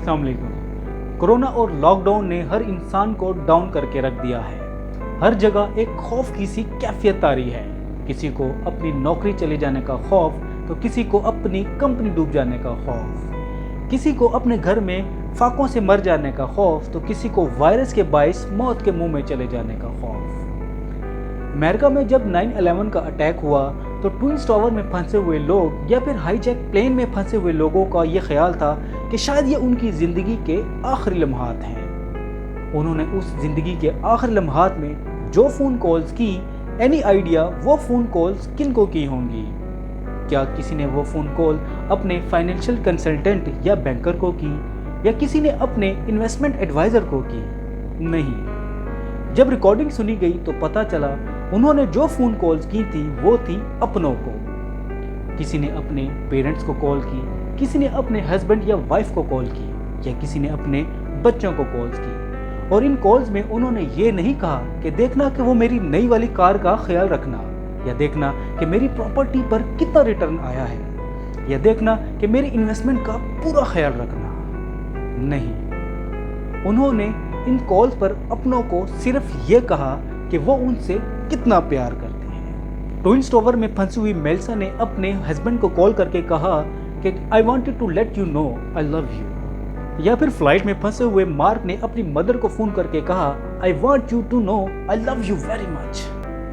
السلام علیکم۔ کورونا اور لاک ڈاؤن نے ہر انسان کو ڈاؤن کر کے رکھ دیا ہے۔ ہر جگہ ایک خوف کی سی کیفیت طاری ہے۔ کسی کو اپنی نوکری چلے جانے کا خوف تو کسی کو اپنی کمپنی ڈوب جانے کا خوف، کسی کو اپنے گھر میں فاقوں سے مر جانے کا خوف تو کسی کو وائرس کے باعث موت کے منہ میں چلے جانے کا خوف۔ امریکہ میں جب 9/11 کا اٹیک ہوا تو ٹوئنز ٹاور میں پھنسے ہوئے لوگ یا پھر ہائی جیک پلین میں پھنسے ہوئے لوگوں کا یہ خیال تھا کہ شاید یہ ان کی زندگی کے آخری لمحات ہیں۔ انہوں نے اس زندگی کے آخری لمحات میں جو فون کالز کی، اینی آئیڈیا وہ فون کالز کن کو کی ہوں گی؟ کیا کسی نے وہ فون کال اپنے فائنینشیل کنسلٹنٹ یا بینکر کو کی، یا کسی نے اپنے انویسٹمنٹ ایڈوائزر کو کی؟ نہیں۔ جب ریکارڈنگ سنی گئی تو پتہ چلا انہوں نے جو فون کالز کی تھی وہ تھی اپنوں کو۔ کسی نے اپنے پیرنٹس کو کال کی، کسی نے اپنے ہسبینڈ یا وائف کو کال کی، یا کسی نے اپنے بچوں کو کالز کی۔ اور ان کالز میں انہوں نے یہ نہیں کہا کہ دیکھنا کہ وہ میری نئی والی کار کا خیال رکھنا، یا دیکھنا کہ میری پراپرٹی پر کتنا ریٹرن آیا ہے، یا دیکھنا کہ میری انویسٹمنٹ کا پورا خیال رکھنا۔ نہیں، انہوں نے ان کالز پر اپنوں کو صرف یہ کہا کہ وہ ان سے کتنا پیار کرتے ہیں۔ ٹوئنز ٹاور میں پھنسی ہوئی میلسا نے اپنے ہسبینڈ کو کال کر کے کہا کہ I wanted to let you know I love you۔ یا پھر فلائٹ میں پھنسے ہوئے مارک نے اپنی مدر کو فون کر کے کہا I want you to know I love you very much۔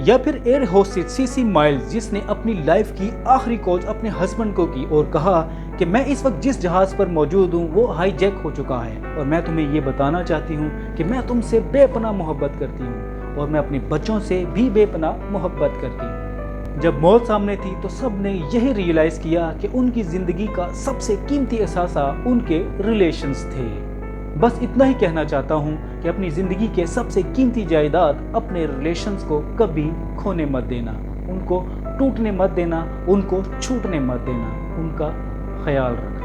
یا پھر ایئر ہوسٹس سی مائلز جس نے اپنی لائف کی آخری کالز اپنے ہسبینڈ کو کی اور کہا کہ میں اس وقت جس جہاز پر موجود ہوں وہ ہائی جیک ہو چکا ہے، اور میں تمہیں یہ بتانا چاہتی ہوں کہ میں تم سے بے پناہ محبت کرتی ہوں، اور میں اپنے بچوں سے بھی بے پناہ محبت کرتی ہوں۔ جب موت سامنے تھی تو سب نے یہی ریئلائز کیا کہ ان کی زندگی کا سب سے قیمتی اثاثہ ان کے ریلیشنز تھے۔ بس اتنا ہی کہنا چاہتا ہوں کہ اپنی زندگی کے سب سے قیمتی جائیداد اپنے ریلیشنز کو کبھی کھونے مت دینا، ان کو ٹوٹنے مت دینا، ان کو چھوٹنے مت دینا، ان کا خیال رکھنا۔